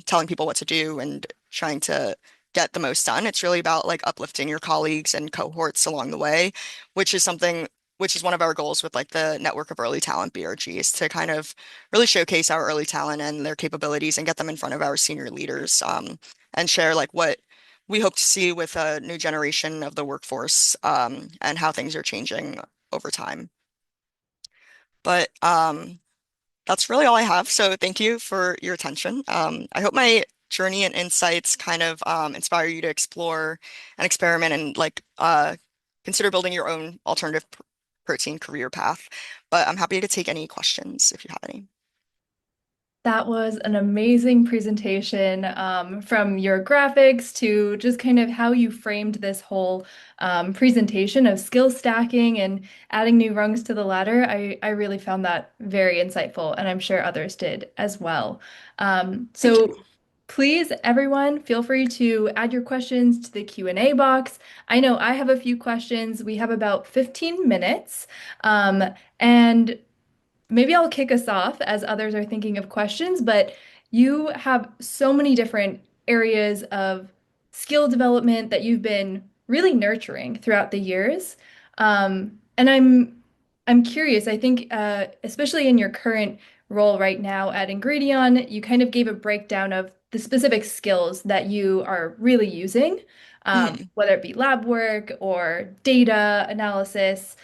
telling people what to do and trying to get the most done. It's really about like uplifting your colleagues and cohorts along the way, which is something which is one of our goals with like the network of early talent BRG is to kind of really showcase our early talent and their capabilities and get them in front of our senior leaders and share like what we hope to see with a new generation of the workforce and how things are changing over time. But that's really all I have. So thank you for your attention. I hope my journey and insights kind of inspire you to explore and experiment and like consider building your own alternative protein career path. But I'm happy to take any questions if you have any. That was an amazing presentation, from your graphics to just kind of how you framed this whole presentation of skill stacking and adding new rungs to the ladder. I really found that very insightful, and I'm sure others did as well. Thank you. So please, everyone, feel free to add your questions to the Q&A box. I know I have a few questions. We have about 15 minutes. Um, and maybe I'll kick us off as others are thinking of questions, but you have so many different areas of skill development that you've been really nurturing throughout the years. And I'm curious. I think especially in your current role right now at Ingredion, you kind of gave a breakdown of the specific skills that you are really using, Mhm. whether it be lab work or data analysis,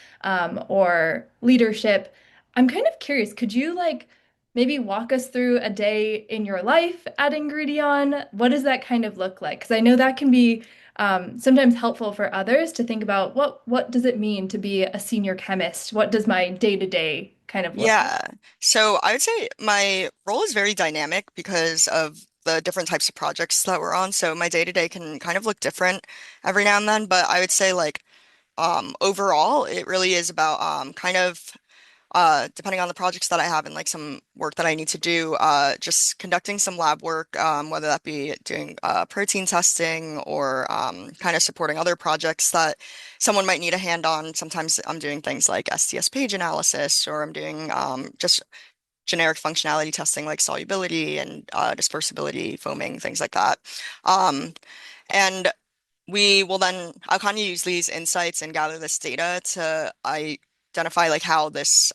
or leadership. I'm kind of curious, could you like maybe walk us through a day in your life at Ingredion? What does that kind of look like? Because I know that can be sometimes helpful for others to think about what does it mean to be a senior chemist? What does my day-to-day kind of look like? Yeah. So I would say my role is very dynamic because of the different types of projects that we're on. So my day to day can kind of look different every now and then, but I would say like overall it really is about kind of depending on the projects that I have and like some work that I need to do, just conducting some lab work, whether that be doing protein testing or kind of supporting other projects that someone might need a hand on. Sometimes I'm doing things like STS page analysis, or I'm doing just generic functionality testing like solubility and dispersibility, foaming, things like that. Um, and we will then, I'll kind of use these insights and gather this data to identify like how this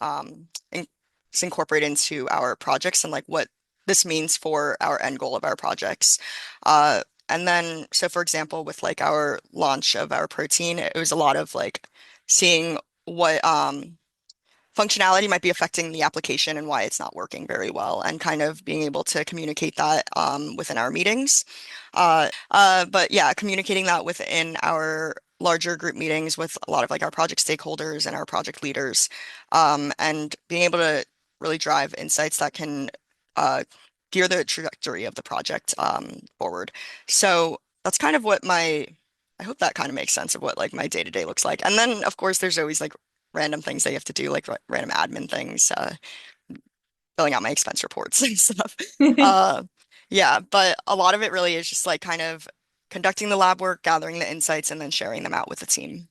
is incorporated into our projects and like what this means for our end goal of our projects. And then, so for example, with like our launch of our protein, it was a lot of like seeing what functionality might be affecting the application and why it's not working very well, and kind of being able to communicate that within our meetings. But yeah, communicating that within our larger group meetings with a lot of like our project stakeholders and our project leaders, and being able to really drive insights that can uh, gear the trajectory of the project forward. So that's kind of what I hope that kind of makes sense of what like my day to day looks like. And then of course there's always like random things that you have to do, like random admin things, filling out my expense reports and stuff. Uh, yeah, but a lot of it really is just like kind of conducting the lab work, gathering the insights, and then sharing them out with the team.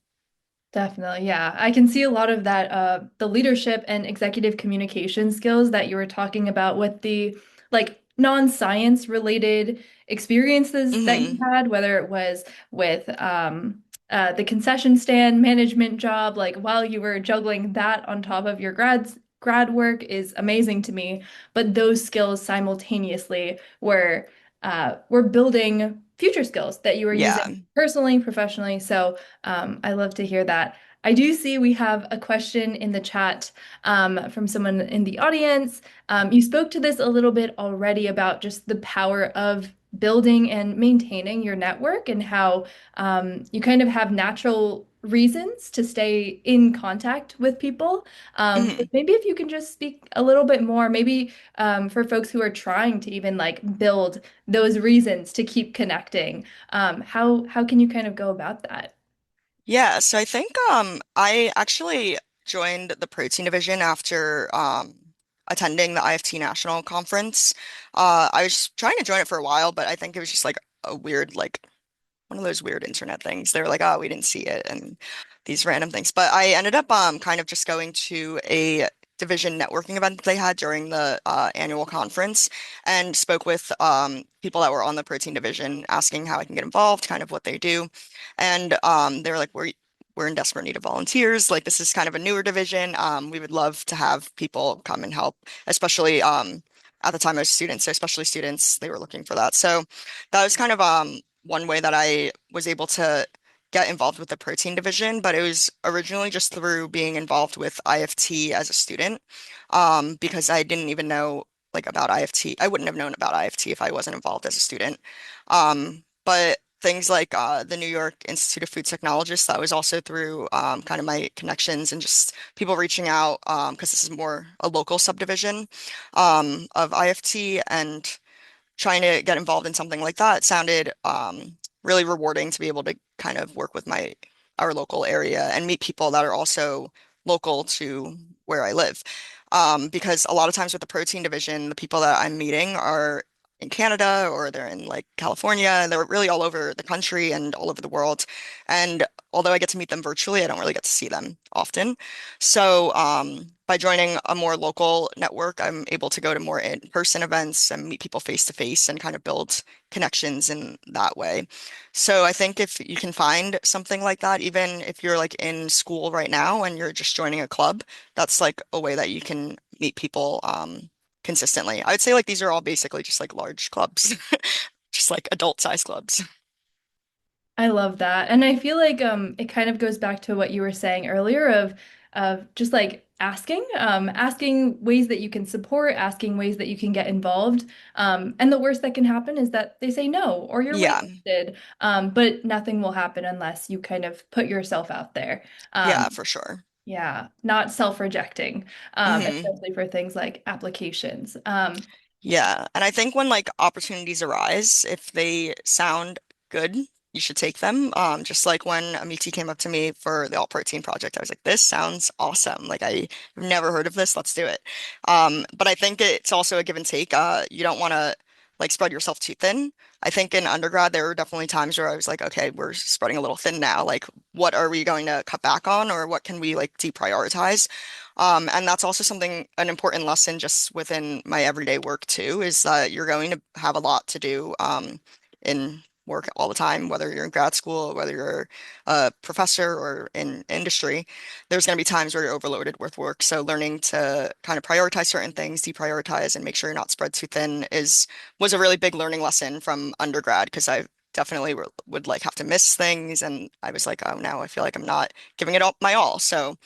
Definitely, yeah. I can see a lot of that, the leadership and executive communication skills that you were talking about with the like non-science related experiences that you Hmm. had, whether it was with the concession stand management job, like while you were juggling that on top of your grad work is amazing to me. But those skills simultaneously were building future skills that you were Yeah. using personally, professionally. So I love to hear that. I do see we have a question in the chat from someone in the audience. You spoke to this a little bit already about just the power of building and maintaining your network and how you kind of have natural reasons to stay in contact with people. Hmm. But maybe if you can just speak a little bit more, maybe for folks who are trying to even like build those reasons to keep connecting, how can you kind of go about that? Yeah, so I think I actually joined the protein division after attending the IFT National Conference. I was trying to join it for a while, but I think it was just like a weird like one of those weird internet things. They were like, oh, we didn't see it, and these random things. But I ended up kind of just going to a division networking event that they had during the annual conference, and spoke with people that were on the protein division, asking how I can get involved, kind of what they do. And they were like, we're in desperate need of volunteers. Like this is kind of a newer division. We would love to have people come and help, especially at the time as students. So especially students, they were looking for that. So that was kind of one way that I was able to get involved with the protein division, but it was originally just through being involved with IFT as a student, because I didn't even know like about IFT. I wouldn't have known about IFT if I wasn't involved as a student. But things like the New York Institute of Food Technologists. That was also through kind of my connections and just people reaching out because this is more a local subdivision of IFT, and trying to get involved in something like that sounded really rewarding to be able to kind of work with our local area and meet people that are also local to where I live. Because a lot of times with the protein division, the people that I'm meeting are in Canada or they're in like California, and they're really all over the country and all over the world. And although I get to meet them virtually, I don't really get to see them often. So, by joining a more local network, I'm able to go to more in-person events and meet people face to face and kind of build connections in that way. So I think if you can find something like that, even if you're like in school right now and you're just joining a club, that's like a way that you can meet people consistently. I would say like these are all basically just like large clubs, just like adult size clubs. I love that. And I feel like it kind of goes back to what you were saying earlier of just like asking ways that you can support, asking ways that you can get involved. And the worst that can happen is that they say no or you're Yeah, waitlisted. But nothing will happen unless you kind of put yourself out there. yeah, Um, for sure. yeah, not self-rejecting, Hmm. especially for things like applications. Yeah, and I think when like opportunities arise, if they sound good, you should take them. Just like when Amiti came up to me for the Alt Protein project, I was like, "This sounds awesome! Like I've never heard of this. Let's do it." But I think it's also a give and take. You don't want to like spread yourself too thin. I think in undergrad there were definitely times where I was like, "Okay, we're spreading a little thin now. Like, what are we going to cut back on, or what can we like deprioritize?" And that's also something, an important lesson just within my everyday work too, is that you're going to have a lot to do in work all the time, whether you're in grad school, whether you're a professor or in industry. There's going to be times where you're overloaded with work. So learning to kind of prioritize certain things, deprioritize, and make sure you're not spread too thin is was a really big learning lesson from undergrad because I definitely would like have to miss things, and I was like, oh, now I feel like I'm not giving it all my all. So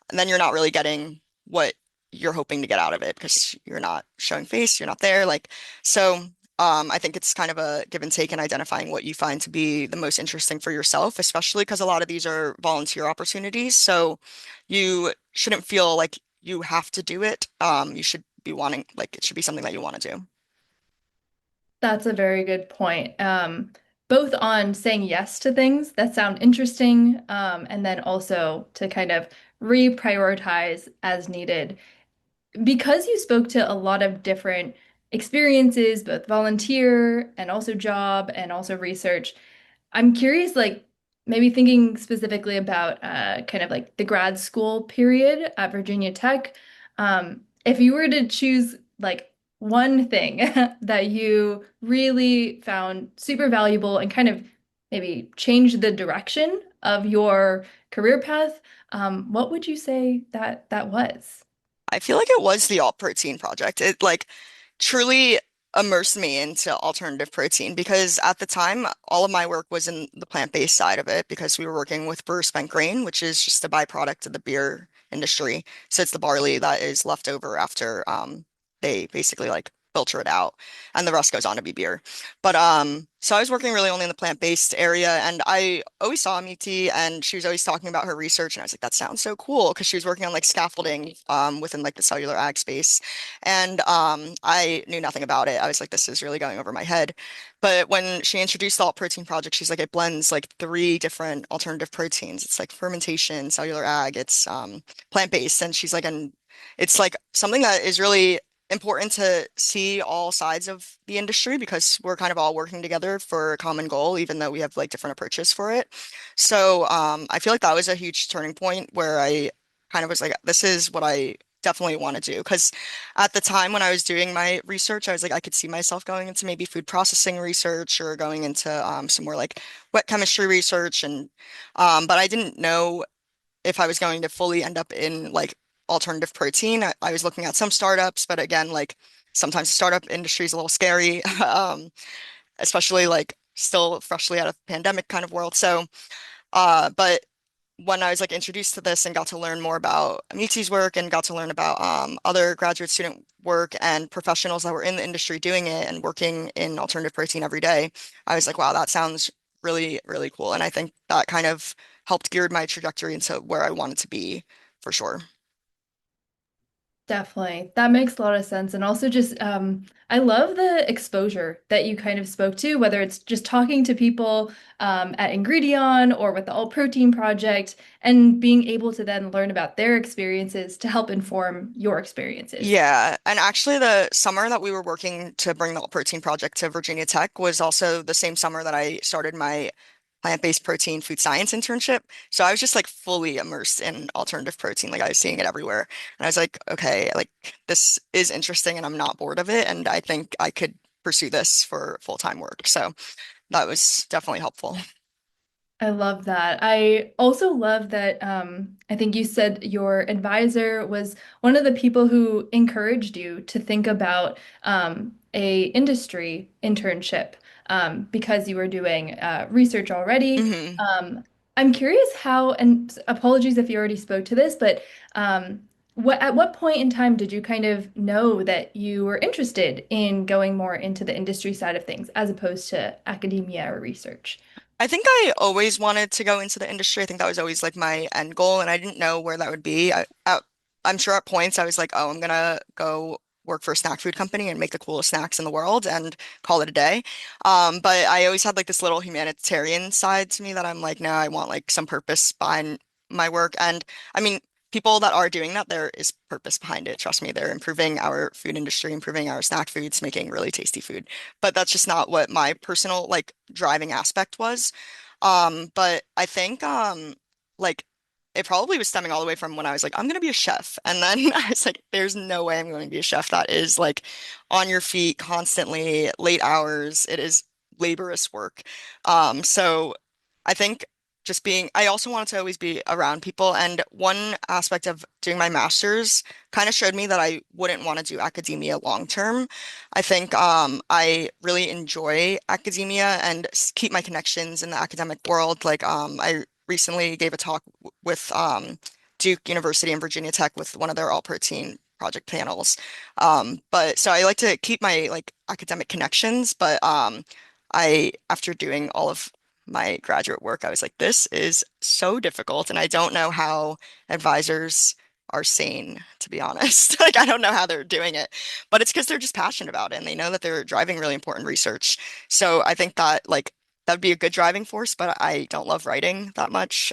and then you're not really getting what you're hoping to get out of it because you're not showing face, you're not there. Like, so I think it's kind of a give and take in identifying what you find to be the most interesting for yourself, especially because a lot of these are volunteer opportunities. So you shouldn't feel like you have to do it. You should be wanting, like, it should be something that you want to do. That's a very good point. Both on saying yes to things that sound interesting, and then also to kind of reprioritize as needed. Because you spoke to a lot of different experiences, both volunteer and also job and also research, I'm curious, like maybe thinking specifically about kind of like the grad school period at Virginia Tech. If you were to choose like one thing that you really found super valuable and kind of maybe change the direction of your career path, what would you say that was? I feel like it was the alt protein project. It like truly immersed me into alternative protein because at the time, all of my work was in the plant-based side of it because we were working with brewer spent grain, which is just a byproduct of the beer industry. So it's the barley that is left over after they basically like filter it out and the rest goes on to be beer. But so I was working really only in the plant-based area and I always saw Amiti and she was always talking about her research and I was like, that sounds so cool because she was working on like scaffolding within like the cellular ag space. And I knew nothing about it. I was like, this is really going over my head. But when she introduced the Alt Protein Project, she's like, it blends like three different alternative proteins. It's like fermentation, cellular ag, it's plant-based. And she's like, and it's like something that is really important to see all sides of the industry because we're kind of all working together for a common goal, even though we have like different approaches for it. So I feel like that was a huge turning point where I kind of was like, this is what I definitely want to do. Because at the time when I was doing my research, I was like, I could see myself going into maybe food processing research or going into some more like wet chemistry research. And but I didn't know if I was going to fully end up in like alternative protein. I was looking at some startups, but again, like sometimes the startup industry is a little scary, especially like still freshly out of pandemic kind of world. So, but when I was like introduced to this and got to learn more about Amiti's work and got to learn about other graduate student work and professionals that were in the industry doing it and working in alternative protein every day, I was like, wow, that sounds really, really cool. And I think that kind of helped geared my trajectory into where I wanted to be for sure. Definitely. That makes a lot of sense. And also just I love the exposure that you kind of spoke to, whether it's just talking to people at Ingredion or with the Alt Protein Project and being able to then learn about their experiences to help inform your experiences. Yeah, and actually the summer that we were working to bring the protein project to Virginia Tech was also the same summer that I started my plant-based protein food science internship. So I was just like fully immersed in alternative protein, like I was seeing it everywhere. And I was like, okay, like this is interesting and I'm not bored of it and I think I could pursue this for full-time work. So that was definitely helpful. I love that. I also love that I think you said your advisor was one of the people who encouraged you to think about a industry internship because you were doing research already. hmm Um, I'm curious how, and apologies if you already spoke to this, but at what point in time did you kind of know that you were interested in going more into the industry side of things as opposed to academia or research? I think I always wanted to go into the industry. I think that was always like my end goal, and I didn't know where that would be. I'm sure at points I was like, oh, I'm gonna go work for a snack food company and make the coolest snacks in the world and call it a day. But I always had like this little humanitarian side to me that I'm like, no, I want like some purpose behind my work. And I mean, people that are doing that, there is purpose behind it. Trust me, they're improving our food industry, improving our snack foods, making really tasty food. But that's just not what my personal like driving aspect was. But I think like it probably was stemming all the way from when I was like, I'm gonna be a chef. And then I was like, there's no way I'm going to be a chef. That is like on your feet constantly, late hours. It is laborious work. So I think just being, I also wanted to always be around people. And one aspect of doing my master's kind of showed me that I wouldn't want to do academia long term. I think I really enjoy academia and keep my connections in the academic world. Like I recently gave a talk with Duke University and Virginia Tech with one of their all protein project panels. But so I like to keep my like academic connections, but I after doing all of my graduate work, I was like, this is so difficult, and I don't know how advisors are sane, to be honest. Like, I don't know how they're doing it, but it's because they're just passionate about it and they know that they're driving really important research. So I think that like that would be a good driving force, but I don't love writing that much.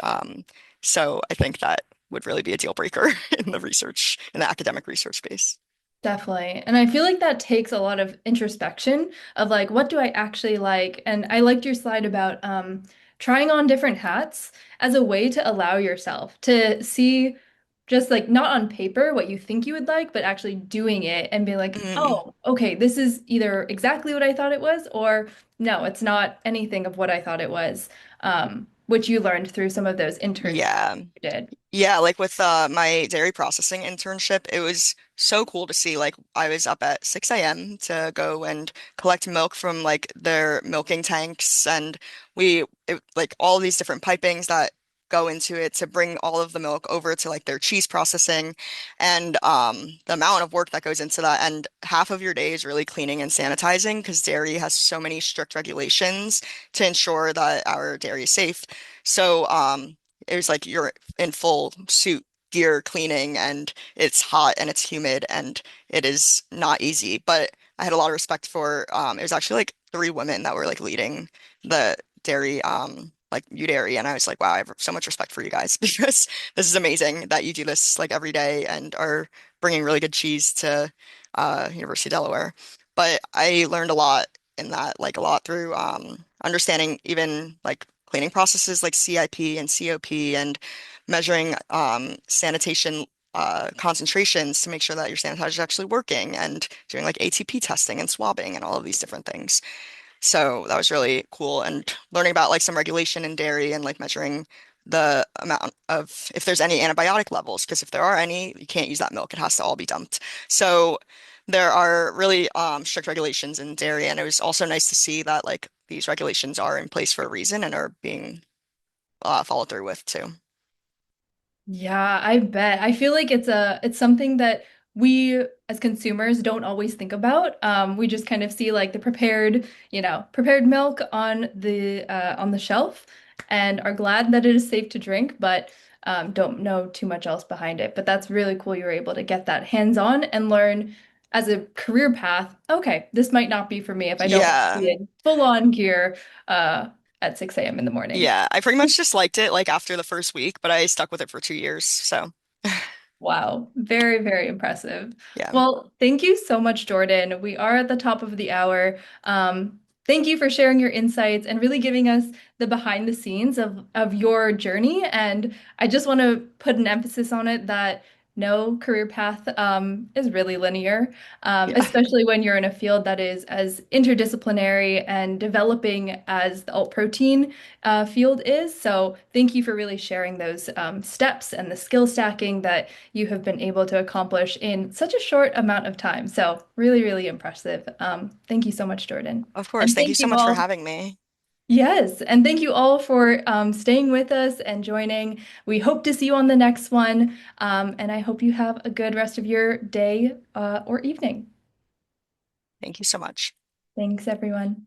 So I think that would really be a deal breaker in the research, in the academic research space. Definitely. And I feel like that takes a lot of introspection of like, what do I actually like? And I liked your slide about trying on different hats as a way to allow yourself to see just like not on paper what you think you would like, but actually doing it and be like, Mm, oh, okay, this is either exactly what I thought it was, or no, it's not anything of what I thought it was, which you learned through some of those internships yeah. you did. Yeah, like with my dairy processing internship, it was so cool to see. Like, I was up at 6 a.m. to go and collect milk from like their milking tanks, and like all these different pipings that go into it to bring all of the milk over to like their cheese processing, and the amount of work that goes into that. And half of your day is really cleaning and sanitizing because dairy has so many strict regulations to ensure that our dairy is safe. So, it was like you're in full suit gear cleaning and it's hot and it's humid and it is not easy. But I had a lot of respect for it was actually like three women that were like leading the dairy like U dairy and I was like, wow, I have so much respect for you guys because this is amazing that you do this like every day and are bringing really good cheese to University of Delaware. But I learned a lot in that, like a lot through understanding even like cleaning processes like CIP and COP and measuring sanitation concentrations to make sure that your sanitizer is actually working and doing like ATP testing and swabbing and all of these different things. So that was really cool and learning about like some regulation in dairy and like measuring the amount of if there's any antibiotic levels because if there are any, you can't use that milk. It has to all be dumped. So there are really strict regulations in dairy, and it was also nice to see that like these regulations are in place for a reason and are being followed through with too. Yeah, I bet. I feel like it's something that we as consumers don't always think about. We just kind of see like the prepared, prepared milk on the shelf and are glad that it is safe to drink, but don't know too much else behind it. But that's really cool you were able to get that hands-on and learn as a career path. Okay, this might not be for me if I don't want to Yeah. be in full-on gear uh, at 6 a.m. in the morning. Yeah. I pretty much just liked it like after the first week, but I stuck with it for 2 years. So Wow, very, very impressive. yeah, Well, thank you so much, Jordan. We are at the top of the hour. Thank you for sharing your insights and really giving us the behind the scenes of your journey. And I just want to put an emphasis on it that no career path is really linear, yeah, especially when you're in a field that is as interdisciplinary and developing as the alt protein field is. So thank you for really sharing those steps and the skill stacking that you have been able to accomplish in such a short amount of time. So really, really impressive. Thank you so much, Jordan. of course. And Thank you thank so you much for all. having me. Yes, and thank you all for staying with us and joining. We hope to see you on the next one. And I hope you have a good rest of your day or evening. Thank you so much. Thanks, everyone.